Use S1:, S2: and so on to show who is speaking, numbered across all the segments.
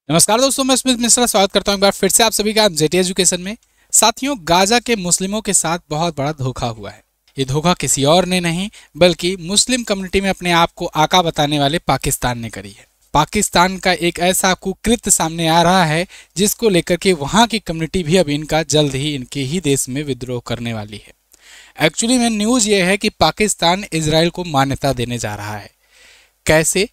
S1: नमस्कार दोस्तों, मैं स्मित मिश्रा स्वागत करता हूं एक बार फिर से आप सभी का जेटी एजुकेशन में। साथियों, गाजा के मुस्लिमों के साथ बहुत बड़ा धोखा हुआ है। ये धोखा किसी और ने नहीं बल्कि मुस्लिम कम्युनिटी में अपने आप को आका बताने वाले पाकिस्तान ने करी है। पाकिस्तान का एक ऐसा कुकृत्य सामने आ रहा है जिसको लेकर के वहां की कम्युनिटी भी अब इनका जल्द ही इनके ही देश में विद्रोह करने वाली है। एक्चुअली में न्यूज ये है कि पाकिस्तान इजराइल को मान्यता देने जा रहा है। कैसे?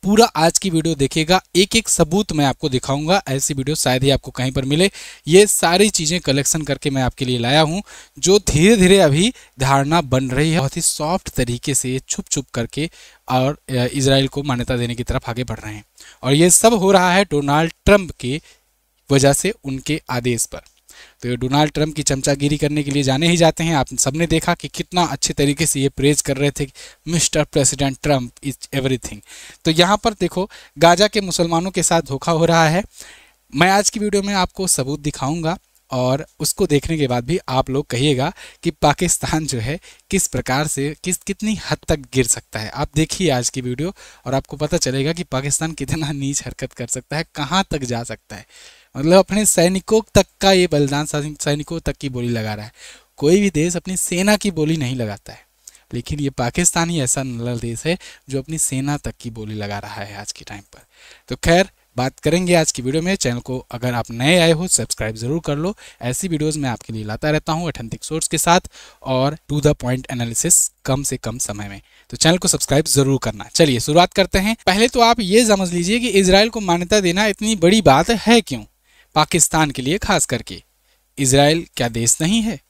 S1: पूरा आज की वीडियो देखिएगा, एक एक सबूत मैं आपको दिखाऊंगा। ऐसी वीडियो शायद ही आपको कहीं पर मिले। ये सारी चीजें कलेक्शन करके मैं आपके लिए लाया हूं, जो धीरे धीरे अभी धारणा बन रही है। बहुत ही सॉफ्ट तरीके से छुप छुप करके और इजराइल को मान्यता देने की तरफ आगे बढ़ रहे हैं। और ये सब हो रहा है डोनाल्ड ट्रंप की वजह से, उनके आदेश पर। तो ये डोनाल्ड ट्रंप की चमचागिरी करने के लिए जाने ही जाते हैं। आप सबने देखा कि कितना अच्छे तरीके से ये प्रेज कर रहे थे, mister president Trump is everything. तो यहाँ पर देखो, गाजा के मुसलमानों के साथ धोखा हो रहा है। मैं आज की वीडियो में आपको सबूत दिखाऊंगा और उसको देखने के बाद भी आप लोग कहिएगा कि पाकिस्तान जो है किस प्रकार से कितनी हद तक गिर सकता है। आप देखिए आज की वीडियो और आपको पता चलेगा कि पाकिस्तान कितना नीच हरकत कर सकता है, कहाँ तक जा सकता है। मतलब अपने सैनिकों तक का ये बलिदान, सैनिकों तक की बोली लगा रहा है। कोई भी देश अपनी सेना की बोली नहीं लगाता है, लेकिन ये पाकिस्तान ही ऐसा नल्ला देश है जो अपनी सेना तक की बोली लगा रहा है आज के टाइम पर। तो खैर, बात करेंगे आज की वीडियो में। चैनल को अगर आप नए आए हो सब्सक्राइब जरूर कर लो। ऐसी वीडियोस मैं आपके लिए लाता रहता हूँ ऑथेंटिक सोर्स के साथ और टू द पॉइंट एनालिसिस कम से कम समय में। तो चैनल को सब्सक्राइब जरूर करना। चलिए शुरुआत करते हैं। पहले तो आप ये समझ लीजिए कि इजराइल को मान्यता देना इतनी बड़ी बात है क्यों, पाकिस्तान के लिए खास करके। इजराइल क्या देश नहीं है?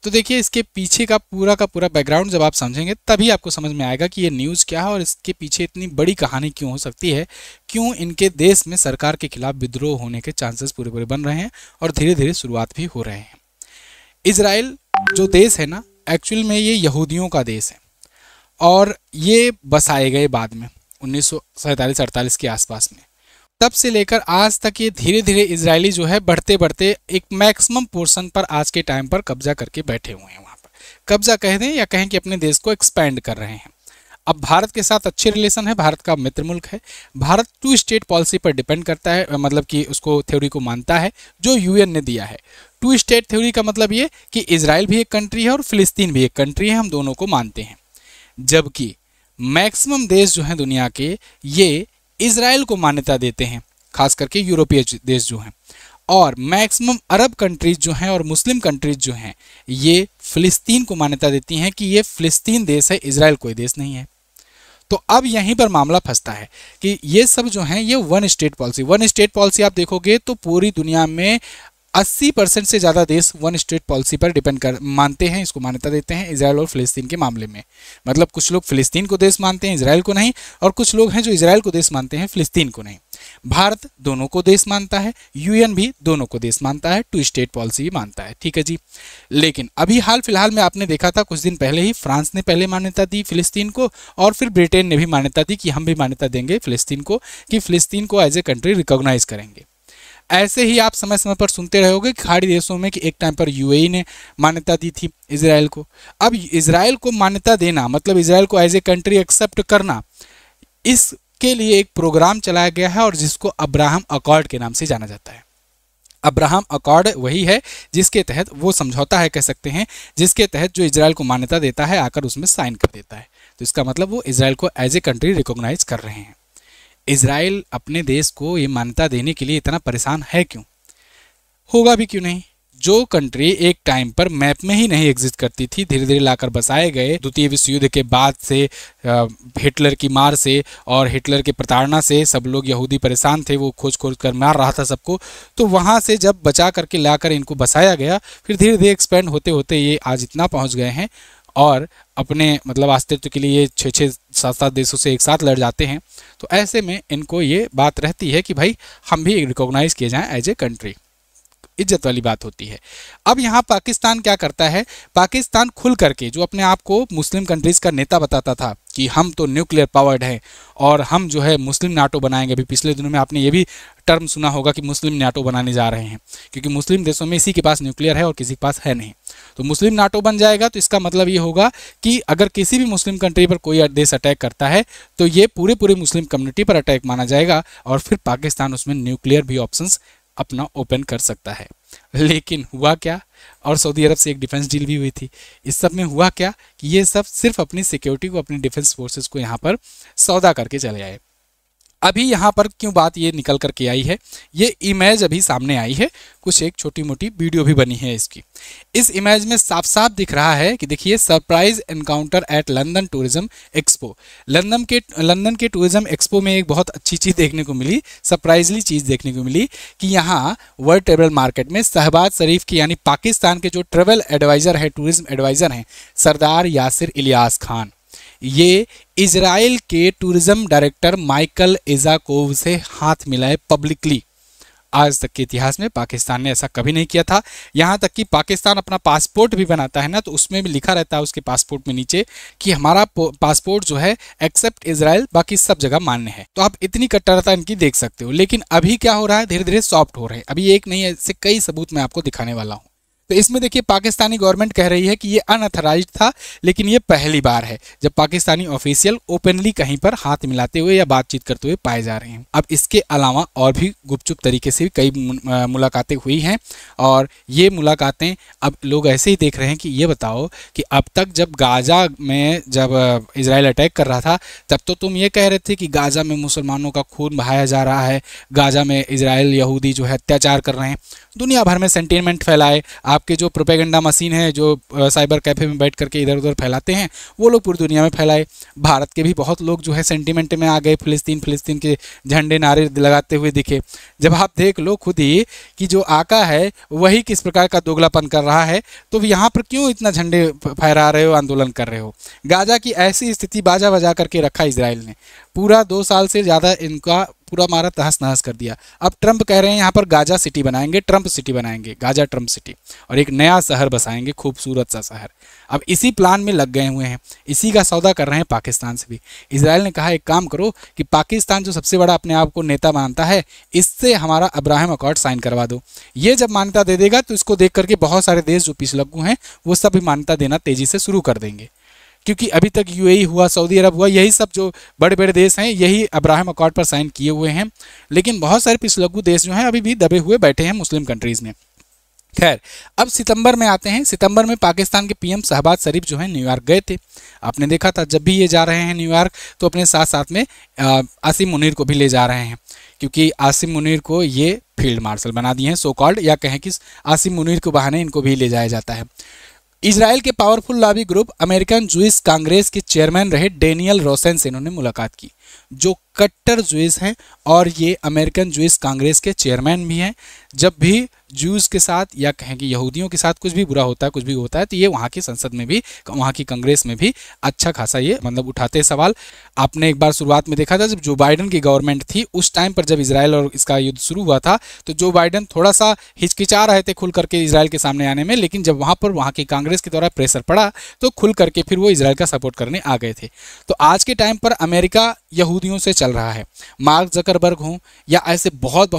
S1: तो देखिए, इसके पीछे का पूरा बैकग्राउंड जब आप समझेंगे तभी आपको समझ में आएगा कि ये न्यूज़ क्या है और इसके पीछे इतनी बड़ी कहानी क्यों हो सकती है, क्यों इनके देश में सरकार के खिलाफ विद्रोह होने के चांसेस पूरे बन रहे हैं और धीरे धीरे शुरुआत भी हो रहे हैं। इजराइल जो देश है ना, एक्चुअल में ये यहूदियों का देश है और ये बसाए गए बाद में 1947-48 के आसपास में। तब से लेकर आज तक ये धीरे धीरे इजरायली जो है बढ़ते बढ़ते एक मैक्सिमम पोर्शन पर आज के टाइम पर कब्जा करके बैठे हुए हैं। वहाँ पर कब्जा कह दें या कहें कि अपने देश को एक्सपेंड कर रहे हैं। अब भारत के साथ अच्छे रिलेशन है, भारत का मित्र मुल्क है। भारत टू स्टेट पॉलिसी पर डिपेंड करता है, मतलब कि उसको थ्योरी को मानता है जो यूएन ने दिया है। टू स्टेट थ्योरी का मतलब ये कि इजराइल भी एक कंट्री है और फिलिस्तीन भी एक कंट्री है, हम दोनों को मानते हैं। जबकि मैक्सिमम देश जो हैं दुनिया के, ये इजराइल को मान्यता देते हैं, खास करके यूरोपीय देश जो हैं। और मैक्सिमम अरब कंट्रीज जो हैं और मुस्लिम कंट्रीज जो हैं, ये फिलिस्तीन को मान्यता देती हैं कि ये फिलिस्तीन देश है, इजराइल कोई देश नहीं है। तो अब यहीं पर मामला फंसता है कि ये सब जो हैं ये वन स्टेट पॉलिसी आप देखोगे तो पूरी दुनिया में 80% से ज़्यादा देश वन स्टेट पॉलिसी पर मानते हैं, इसको मान्यता देते हैं इजराइल और फिलिस्तीन के मामले में। मतलब कुछ लोग फिलिस्तीन को देश मानते हैं, इजराइल को नहीं, और कुछ लोग हैं जो इजराइल को देश मानते हैं, फिलिस्तीन को नहीं। भारत दोनों को देश मानता है, यूएन भी दोनों को देश मानता है, टू स्टेट पॉलिसी भी मानता है। ठीक है जी। लेकिन अभी हाल फिलहाल में आपने देखा था, कुछ दिन पहले ही फ्रांस ने पहले मान्यता दी फिलिस्तीन को और फिर ब्रिटेन ने भी मान्यता दी कि हम भी मान्यता देंगे फिलिस्तीन को, कि फिलिस्तीन को एज ए कंट्री रिकॉग्नाइज करेंगे। ऐसे ही आप समय समय पर सुनते रहोगे खाड़ी देशों में कि एक टाइम पर यूएई ने मान्यता दी थी इजराइल को। अब इजराइल को मान्यता देना मतलब इजराइल को एज ए कंट्री एक्सेप्ट करना, इसके लिए एक प्रोग्राम चलाया गया है और जिसको अब्राहम अकॉर्ड के नाम से जाना जाता है। अब्राहम अकॉर्ड वही है जिसके तहत, वो समझौता है कह सकते हैं, जिसके तहत जो इजराइल को मान्यता देता है आकर उसमें साइन कर देता है। तो इसका मतलब वो इजराइल को एज ए कंट्री रिकॉग्नाइज कर रहे हैं। इजराइल अपने देश को ये मान्यता देने के लिए इतना परेशान है क्यों? होगा भी क्यों नहीं। जो कंट्री एक टाइम पर मैप में ही नहीं एग्जिस्ट करती थी, धीरे धीरे लाकर बसाए गए। द्वितीय विश्व युद्ध के बाद से हिटलर की मार से और हिटलर के प्रताड़ना से सब लोग यहूदी परेशान थे, वो खोज कर मार रहा था सबको। तो वहाँ से जब बचा करके लाकर इनको बसाया गया, फिर धीरे धीरे एक्सपेंड होते होते ये आज इतना पहुँच गए हैं और अपने मतलब अस्तित्व के लिए 6-7 देशों से एक साथ लड़ जाते हैं। तो ऐसे में इनको ये बात रहती है कि भाई हम भी रिकॉग्नाइज किए जाएं एज ए कंट्री। इज्जत वाली बात होती है। अब यहाँ पाकिस्तान क्या करता है, पाकिस्तान खुल करके जो अपने आप को मुस्लिम कंट्रीज का नेता बताता था कि हम तो न्यूक्लियर पावर्ड हैं और हम जो है मुस्लिम नाटो बनाएंगे। अभी पिछले दिनों में आपने ये भी टर्म सुना होगा कि मुस्लिम नाटो बनाने जा रहे हैं, क्योंकि मुस्लिम देशों में इसी के पास न्यूक्लियर है और किसी के पास है नहीं। तो मुस्लिम नाटो बन जाएगा तो इसका मतलब ये होगा कि अगर किसी भी मुस्लिम कंट्री पर कोई देश अटैक करता है तो ये पूरे पूरे मुस्लिम कम्युनिटी पर अटैक माना जाएगा और फिर पाकिस्तान उसमें न्यूक्लियर भी ऑप्शंस अपना ओपन कर सकता है। लेकिन हुआ क्या, और सऊदी अरब से एक डिफेंस डील भी हुई थी। इस सब में हुआ क्या कि ये सब सिर्फ अपनी सिक्योरिटी को, अपनी डिफेंस फोर्सेस को यहाँ पर सौदा करके चले आए। अभी यहाँ पर क्यों बात ये निकल करके आई है, ये इमेज अभी सामने आई है, कुछ एक छोटी मोटी वीडियो भी बनी है इसकी। इस इमेज में साफ साफ दिख रहा है कि देखिए, surprise encounter at London tourism expo. London के टूरिज्म एक्सपो में एक बहुत अच्छी चीज़ देखने को मिली, सरप्राइजली चीज़ देखने को मिली कि यहाँ वर्ल्ड ट्रेवल मार्केट में शहबाज शरीफ की यानी पाकिस्तान के जो ट्रेवल एडवाइज़र है, टूरिज्म एडवाइज़र हैं, सरदार यासिर इलियास खान, ये इजराइल के टूरिज्म डायरेक्टर माइकल इजाकोव से हाथ मिलाए पब्लिकली। आज तक के इतिहास में पाकिस्तान ने ऐसा कभी नहीं किया था। यहाँ तक कि पाकिस्तान अपना पासपोर्ट भी बनाता है ना, तो उसमें भी लिखा रहता है उसके पासपोर्ट में नीचे कि हमारा पासपोर्ट जो है एक्सेप्ट इजराइल, बाकी सब जगह मान्य है। तो आप इतनी कट्टरता इनकी देख सकते हो। लेकिन अभी क्या हो रहा है, धीरे धीरे सॉफ्ट हो रहे हैं। अभी एक नहीं, ऐसे कई सबूत मैं आपको दिखाने वाला हूँ। तो इसमें देखिए, पाकिस्तानी गवर्नमेंट कह रही है कि ये अनऑथराइज्ड था, लेकिन ये पहली बार है जब पाकिस्तानी ऑफिशियल ओपनली कहीं पर हाथ मिलाते हुए या बातचीत करते हुए पाए जा रहे हैं। अब इसके अलावा और भी गुपचुप तरीके से कई मुलाकातें हुई हैं और ये मुलाकातें अब लोग ऐसे ही देख रहे हैं कि ये बताओ कि अब तक जब गाजा में जब इजराइल अटैक कर रहा था तब तो तुम ये कह रहे थे कि गाजा में मुसलमानों का खून बहाया जा रहा है, गाजा में इजराइल यहूदी जो है अत्याचार कर रहे हैं। दुनिया भर में सेंटीमेंट फैलाए, आपके जो प्रोपेगेंडा मशीन है जो साइबर कैफे में बैठ करके इधर उधर फैलाते हैं, वो लोग पूरी दुनिया में फैलाए। भारत के भी बहुत लोग जो है सेंटीमेंट में आ गए, फिलिस्तीन के झंडे नारे लगाते हुए दिखे। जब आप देख लो खुद ही कि जो आका है वही किस प्रकार का दोगलापन कर रहा है, तो यहाँ पर क्यों इतना झंडे फहरा रहे हो, आंदोलन कर रहे हो। गाजा की ऐसी स्थिति बाजा बजा करके रखा इजराइल ने, पूरा 2 साल से ज़्यादा इनका पूरा मारा तहस नहस कर दिया। अब ट्रंप कह रहे हैं यहाँ पर गाजा सिटी बनाएंगे, ट्रंप सिटी बनाएंगे, गाजा ट्रंप सिटी, और एक नया शहर बसाएंगे, खूबसूरत सा शहर। अब इसी प्लान में लग गए हुए हैं, इसी का सौदा कर रहे हैं पाकिस्तान से भी। इजराइल ने कहा एक काम करो कि पाकिस्तान जो सबसे बड़ा अपने आप को नेता मानता है, इससे हमारा अब्राहम अकॉर्ड साइन करवा दो। ये जब मान्यता दे देगा तो इसको देख करके बहुत सारे देश जो पिछलग्गू हैं वो सब भी मान्यता देना तेजी से शुरू कर देंगे, क्योंकि अभी तक यूएई हुआ, सऊदी अरब हुआ, यही सब जो बड़े बड़े देश हैं यही अब्राहम अकॉर्ड पर साइन किए हुए हैं। लेकिन बहुत सारे पिछलग्गू देश जो हैं अभी भी दबे हुए बैठे हैं मुस्लिम कंट्रीज़ में। खैर, अब सितंबर में आते हैं। सितंबर में पाकिस्तान के पीएम शहबाज शरीफ जो है न्यूयॉर्क गए थे। आपने देखा था जब भी ये जा रहे हैं न्यूयॉर्क तो अपने साथ साथ में आसिम मुनीर को भी ले जा रहे हैं, क्योंकि आसिम मुनीर को ये फील्ड मार्शल बना दिए हैं, सो कॉल्ड, या कहें कि आसिम मुनीर के बहाने इनको भी ले जाया जाता है। इजराइल के powerful lobby group American Jewish Congress के चेयरमैन रहे डेनियल रोसेन से इन्होंने मुलाकात की, जो कट्टर जूइश हैं और ये अमेरिकन जूइश कांग्रेस के चेयरमैन भी हैं। जब भी जूस के साथ या कहें कि यहूदियों के साथ कुछ भी बुरा होता है, कुछ भी होता है, तो ये वहाँ की संसद में भी, वहाँ की कांग्रेस में भी अच्छा खासा ये मतलब उठाते हैं सवाल। आपने एक बार शुरुआत में देखा था जब जो बाइडन की गवर्नमेंट थी, उस टाइम पर जब इजराइल और इसका युद्ध शुरू हुआ था तो जो बाइडन थोड़ा सा हिचकिचा रहे थे खुल करके इजराइल के सामने आने में, लेकिन जब वहाँ पर वहाँ की कांग्रेस के द्वारा प्रेशर पड़ा तो खुल करके फिर वो इजराइल का सपोर्ट करने आ गए थे। तो आज के टाइम पर अमेरिका यहूदियों से चल रहा है। मार्क जकरबर्ग हों या ऐसे बहुत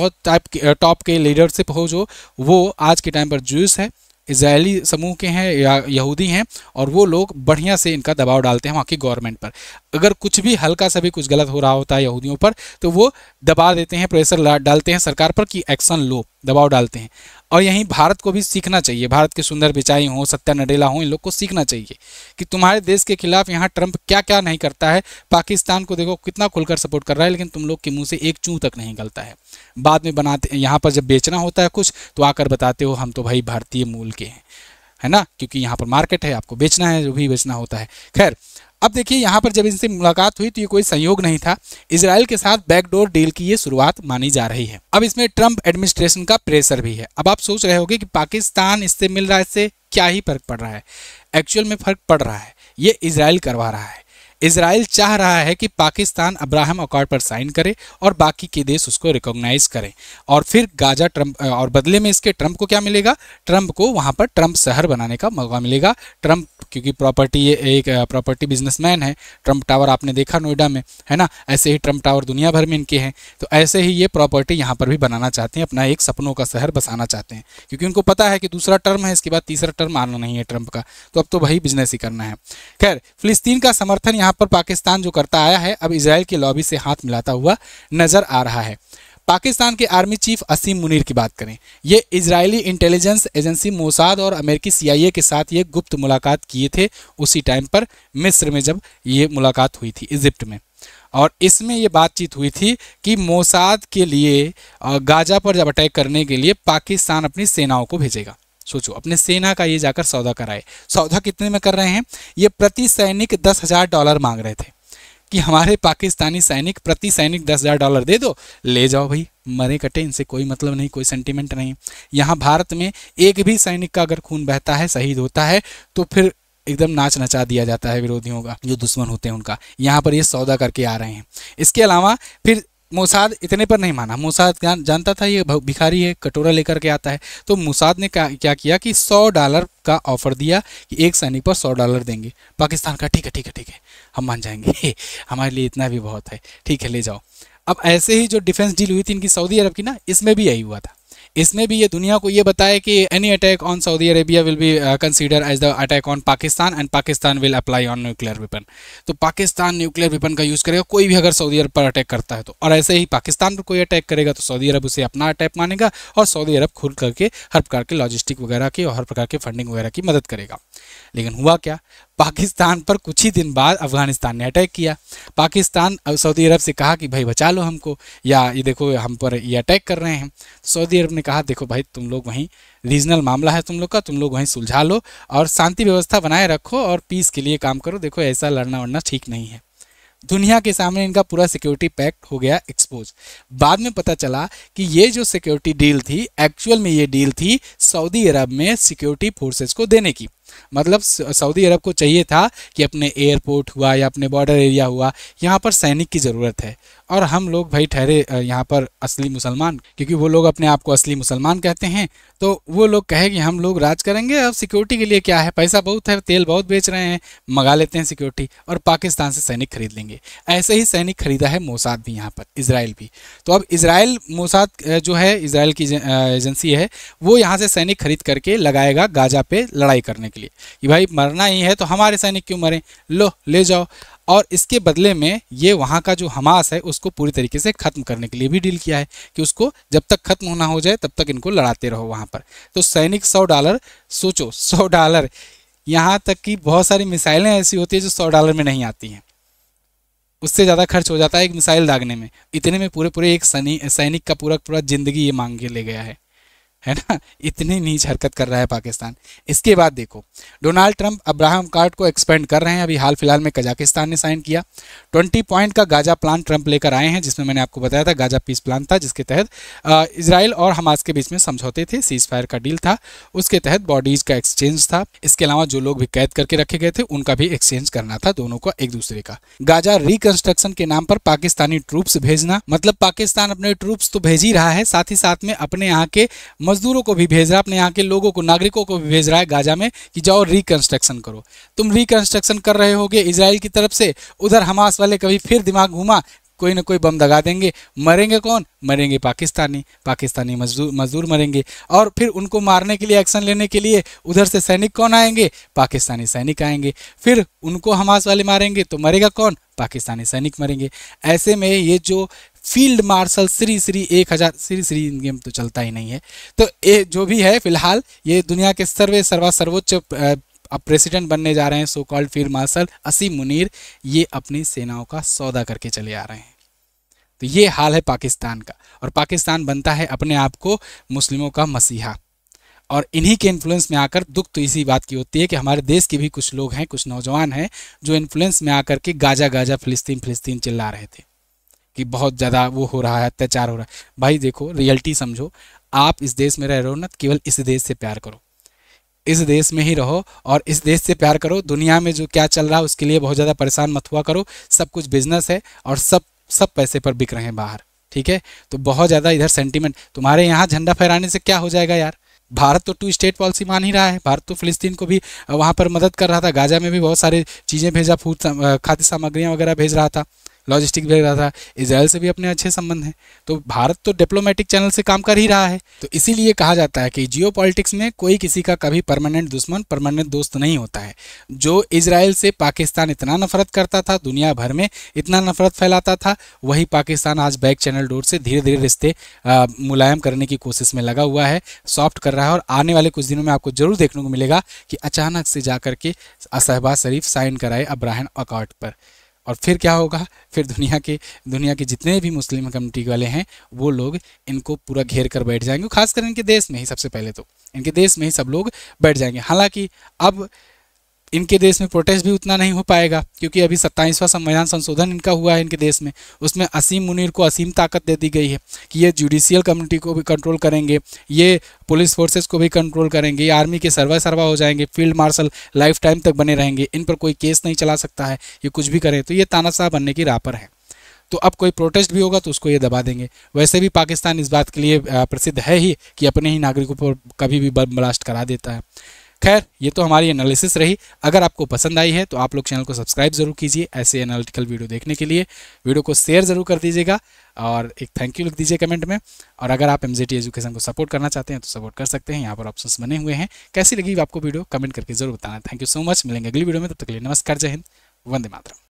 S1: टॉप के लीडरशिप हो जो वो आज के टाइम पर जूस है, इजरायली समूह के हैं या यहूदी हैं, और वो लोग बढ़िया से इनका दबाव डालते हैं वहाँ की गवर्नमेंट पर। अगर कुछ भी हल्का सा भी कुछ गलत हो रहा होता है यहूदियों पर तो वो दबा देते हैं, प्रेशर डालते हैं सरकार पर कि एक्शन लो, दबाव डालते हैं। और यहीं भारत को भी सीखना चाहिए, भारत के सुंदर पिचाई हों, सत्या नडेला हों, इन लोग को सीखना चाहिए कि तुम्हारे देश के खिलाफ यहाँ ट्रंप क्या क्या नहीं करता है। पाकिस्तान को देखो कितना खुलकर सपोर्ट कर रहा है, लेकिन तुम लोग के मुंह से एक चूं तक नहीं निकलता है। बाद में बनाते, यहाँ पर जब बेचना होता है कुछ तो आकर बताते हो हम तो भाई भारतीय मूल के हैं, है ना, क्योंकि यहाँ पर मार्केट है, आपको बेचना है, जो भी बेचना होता है। खैर, अब देखिए यहाँ पर जब इनसे मुलाकात हुई तो ये कोई संयोग नहीं था, इजराइल के साथ बैकडोर डील की ये शुरुआत मानी जा रही है। अब इसमें ट्रंप एडमिनिस्ट्रेशन का प्रेशर भी है। अब आप सोच रहे होंगे कि पाकिस्तान इससे मिल रहा है, इससे क्या ही फर्क पड़ रहा है। एक्चुअल में फर्क पड़ रहा है, ये इजराइल करवा रहा है। इजराइल चाह रहा है कि पाकिस्तान अब्राहम अकॉर्ड पर साइन करे और बाकी के देश उसको रिकॉग्नाइज करें, और फिर गाजा ट्रंप, और बदले में इसके ट्रंप को क्या मिलेगा, ट्रंप को वहां पर ट्रंप शहर बनाने का मौका मिलेगा। ट्रंप क्योंकि प्रॉपर्टी, एक प्रॉपर्टी बिजनेसमैन है। ट्रंप टावर आपने देखा नोएडा में, है ना, ऐसे ही ट्रंप टावर दुनिया भर में इनके हैं। तो ऐसे ही ये प्रॉपर्टी यहाँ पर भी बनाना चाहते हैं, अपना एक सपनों का शहर बसाना चाहते हैं, क्योंकि उनको पता है कि दूसरा टर्म है, इसके बाद तीसरा टर्म आना नहीं है ट्रंप का, तो अब तो वही बिजनेस ही करना है। खैर, फिलिस्तीन का समर्थन यहाँ पर पाकिस्तान जो करता आया है, अब इजराइल की लॉबी से हाथ मिलाता हुआ नजर आ रहा है। पाकिस्तान के आर्मी चीफ असीम मुनीर की बात करें, ये इजरायली इंटेलिजेंस एजेंसी मोसाद और अमेरिकी CIA के साथ ये गुप्त मुलाकात किए थे उसी टाइम पर मिस्र में, जब ये मुलाकात हुई थी इजिप्ट में, और इसमें ये बातचीत हुई थी कि मोसाद के लिए गाजा पर जब अटैक करने के लिए पाकिस्तान अपनी सेनाओं को भेजेगा। सोचो, अपने सेना का ये जाकर सौदा कराए। सौदा कितने में कर रहे हैं, ये प्रति सैनिक $10,000 मांग रहे थे कि हमारे पाकिस्तानी सैनिक प्रति सैनिक $10,000 दे दो, ले जाओ भाई, मरे कटे, इनसे कोई मतलब नहीं, कोई सेंटीमेंट नहीं। यहाँ भारत में एक भी सैनिक का अगर खून बहता है, शहीद होता है, तो फिर एकदम नाच नचा दिया जाता है विरोधियों का, जो दुश्मन होते हैं उनका। यहाँ पर ये सौदा करके आ रहे हैं। इसके अलावा फिर मोसाद इतने पर नहीं माना। मोसाद जानता था ये भिखारी है, कटोरा लेकर के आता है, तो मोसाद ने क्या किया कि $100 का ऑफर दिया कि एक सैनिक पर $100 देंगे। पाकिस्तान का ठीक है ठीक है ठीक है, हम मान जाएंगे, हमारे लिए इतना भी बहुत है, ठीक है ले जाओ। अब ऐसे ही जो डिफेंस डील हुई थी इनकी सऊदी अरब की ना, इसमें भी यही हुआ था। इसमें भी ये दुनिया को ये बताया कि any attack on Saudi Arabia will be consider as the attack on Pakistan and Pakistan will apply on nuclear weapon. तो पाकिस्तान न्यूक्लियर वेपन का यूज़ करेगा कोई भी अगर सऊदी अरब पर अटैक करता है तो, और ऐसे ही पाकिस्तान पर कोई अटैक करेगा तो सऊदी अरब उसे अपना अटैक मानेगा, और सऊदी अरब खुद करके हर प्रकार के लॉजिस्टिक वगैरह की और हर प्रकार के फंडिंग वगैरह की मदद करेगा। लेकिन हुआ क्या, पाकिस्तान पर कुछ ही दिन बाद अफगानिस्तान ने अटैक किया। पाकिस्तान सऊदी अरब से कहा कि भाई बचा लो हमको, या ये देखो हम पर ये अटैक कर रहे हैं। सऊदी अरब ने कहा देखो भाई, तुम लोग वहीं रीजनल मामला है तुम लोग का, तुम लोग वहीं सुलझा लो और शांति व्यवस्था बनाए रखो और पीस के लिए काम करो। देखो ऐसा लड़ना वड़ना ठीक नहीं है। दुनिया के सामने इनका पूरा सिक्योरिटी पैक्ट हो गया एक्सपोज। बाद में पता चला कि ये जो सिक्योरिटी डील थी, एक्चुअल में ये डील थी सऊदी अरब में सिक्योरिटी फोर्सेस को देने की। मतलब सऊदी अरब को चाहिए था कि अपने एयरपोर्ट हुआ या अपने बॉर्डर एरिया हुआ, यहाँ पर सैनिक की ज़रूरत है, और हम लोग भाई ठहरे यहाँ पर असली मुसलमान, क्योंकि वो लोग अपने आप को असली मुसलमान कहते हैं, तो वो लोग कहे कि हम लोग राज करेंगे। अब सिक्योरिटी के लिए क्या है, पैसा बहुत है, तेल बहुत बेच रहे हैं, मंगा लेते हैं सिक्योरिटी और पाकिस्तान से सैनिक खरीद लेंगे। ऐसे ही सैनिक खरीदा है मोसाद भी यहाँ पर, इजराइल भी। तो अब इजराइल मोसाद जो है, इजराइल की एजेंसी है, वो यहाँ से सैनिक खरीद करके लगाएगा गाजा पे लड़ाई करने के लिए कि भाई मरना ही है तो हमारे सैनिक क्यों मरें, लो ले जाओ। और इसके बदले में ये वहाँ का जो हमास है उसको पूरी तरीके से ख़त्म करने के लिए भी डील किया है कि उसको जब तक ख़त्म होना हो जाए तब तक इनको लड़ाते रहो वहाँ पर। तो सैनिक $100, सोचो $100, यहाँ तक कि बहुत सारी मिसाइलें ऐसी होती है जो $100 में नहीं आती हैं, उससे ज़्यादा खर्च हो जाता है एक मिसाइल दागने में। इतने में पूरे एक सैनिक का पूरा ज़िंदगी ये मांग के ले गया है ना। इतनी नीच हरकत कर रहा है पाकिस्तान। इसके बाद देखो, डोनाल्ड ट्रंप अब्राहम कार्ड को एक्सपेंड कर रहे हैं। अभी हाल फिलहाल में कजाकिस्तान ने साइन किया। 20 पॉइंट का गाजा प्लान ट्रंप लेकर आए हैं, जिसमें मैंने आपको बताया था गाजा पीस प्लान था, जिसके तहत इजराइल और हमास के बीच में समझौते थे, सीज फायर का डील था, उसके तहत बॉडीज का एक्सचेंज था। इसके अलावा जो लोग भी कैद करके रखे गए थे उनका भी एक्सचेंज करना था, दोनों को एक दूसरे का। गाजा रिकंस्ट्रक्शन के नाम पर पाकिस्तानी ट्रूप्स भेजना, मतलब पाकिस्तान अपने ट्रूप्स तो भेज ही रहा है, साथ ही साथ में अपने यहाँ के मजदूरों को भी भेज रहा है, अपने यहाँ के लोगों को, नागरिकों को भी भेज रहा है गाजा में कि जाओ रिकंस्ट्रक्शन करो। तुम रिकंस्ट्रक्शन कर रहे होगे इजराइल की तरफ से, उधर हमास वाले कभी फिर दिमाग घूमा, कोई ना कोई बम दगा देंगे। मरेंगे कौन? मरेंगे पाकिस्तानी मजदूर मरेंगे। और फिर उनको मारने के लिए, एक्शन लेने के लिए उधर से सैनिक कौन आएंगे? पाकिस्तानी सैनिक आएंगे। फिर उनको हमास वाले मारेंगे तो मरेगा कौन? पाकिस्तानी सैनिक मरेंगे। ऐसे में ये जो field marshal Shri 1000 Shri game तो चलता ही नहीं है, तो ये जो भी है फिलहाल ये दुनिया के सर्वोच्च प्रेसिडेंट बनने जा रहे हैं, सो कॉल्ड फील्ड मार्शल असीम मुनीर, ये अपनी सेनाओं का सौदा करके चले आ रहे हैं। तो ये हाल है पाकिस्तान का, और पाकिस्तान बनता है अपने आप को मुस्लिमों का मसीहा। और इन्हीं के इन्फ्लुएंस में आकर दुख तो इसी बात की होती है कि हमारे देश के भी कुछ लोग हैं, कुछ नौजवान हैं जो इन्फ्लुएंस में आकर के गाजा फिलिस्तीन चिल्ला रहे थे कि बहुत ज़्यादा वो हो रहा है, अत्याचार हो रहा है। भाई देखो, रियलिटी समझो, आप इस देश में रह रहे हो ना, केवल इस देश से प्यार करो। इस देश में ही रहो और इस देश से प्यार करो। दुनिया में जो क्या चल रहा है उसके लिए बहुत ज़्यादा परेशान मत हुआ करो। सब कुछ बिजनेस है और सब पैसे पर बिक रहे हैं बाहर, ठीक है। तो बहुत ज़्यादा इधर सेंटीमेंट, तुम्हारे यहाँ झंडा फहराने से क्या हो जाएगा यार। भारत तो 2 स्टेट पॉलिसी मान ही रहा है। भारत तो फिलिस्तीन को भी वहाँ पर मदद कर रहा था, गाजा में भी बहुत सारी चीज़ें भेजा, फूड खाद्य सामग्रियाँ वगैरह भेज रहा था, लॉजिस्टिक भेज रहा था। इजराइल से भी अपने अच्छे संबंध हैं। तो भारत तो डिप्लोमेटिक चैनल से काम कर ही रहा है। तो इसीलिए कहा जाता है कि जियो पॉलिटिक्स में कोई किसी का कभी परमानेंट दुश्मन, परमानेंट दोस्त नहीं होता है। जो इजराइल से पाकिस्तान इतना नफरत करता था, दुनिया भर में इतना नफरत फैलाता था, वही पाकिस्तान आज बैक चैनल डोर से धीरे धीरे रिश्ते मुलायम करने की कोशिश में लगा हुआ है, सॉफ्ट कर रहा है। और आने वाले कुछ दिनों में आपको जरूर देखने को मिलेगा कि अचानक से जाकर के शहबाज शरीफ साइन कराए अब्राहम अकॉर्ड पर। और फिर क्या होगा, फिर दुनिया के जितने भी मुस्लिम कम्युनिटी वाले हैं वो लोग इनको पूरा घेर कर बैठ जाएंगे। खासकर इनके देश में ही, सबसे पहले तो इनके देश में ही सब लोग बैठ जाएंगे। हालांकि अब इनके देश में प्रोटेस्ट भी उतना नहीं हो पाएगा, क्योंकि अभी 27वां संविधान संशोधन इनका हुआ है इनके देश में। उसमें असीम मुनीर को असीम ताकत दे दी गई है कि ये जुडिशियल कम्युनिटी को भी कंट्रोल करेंगे, ये पुलिस फोर्सेस को भी कंट्रोल करेंगे, ये आर्मी के सर्वा हो जाएंगे, फील्ड मार्शल लाइफ टाइम तक बने रहेंगे, इन पर कोई केस नहीं चला सकता है, ये कुछ भी करें। तो ये तानाशाह बनने की राह पर है। तो अब कोई प्रोटेस्ट भी होगा तो उसको ये दबा देंगे। वैसे भी पाकिस्तान इस बात के लिए प्रसिद्ध है ही कि अपने ही नागरिकों पर कभी भी बम ब्लास्ट करा देता है। खैर, ये तो हमारी एनालिसिस रही। अगर आपको पसंद आई है तो आप लोग चैनल को सब्सक्राइब जरूर कीजिए ऐसे एनालिटिकल वीडियो देखने के लिए। वीडियो को शेयर जरूर कर दीजिएगा और एक थैंक यू लिख दीजिए कमेंट में। और अगर आप एमजेटी एजुकेशन को सपोर्ट करना चाहते हैं तो सपोर्ट कर सकते हैं, यहाँ पर ऑप्शंस बने हुए हैं। कैसी लगी आपको वीडियो कमेंट करके जरूर बताना। थैंक यू सो मच, मिलेंगे अगली वीडियो में, तब तक के लिए नमस्कार, जय हिंद, वंदे मातरम।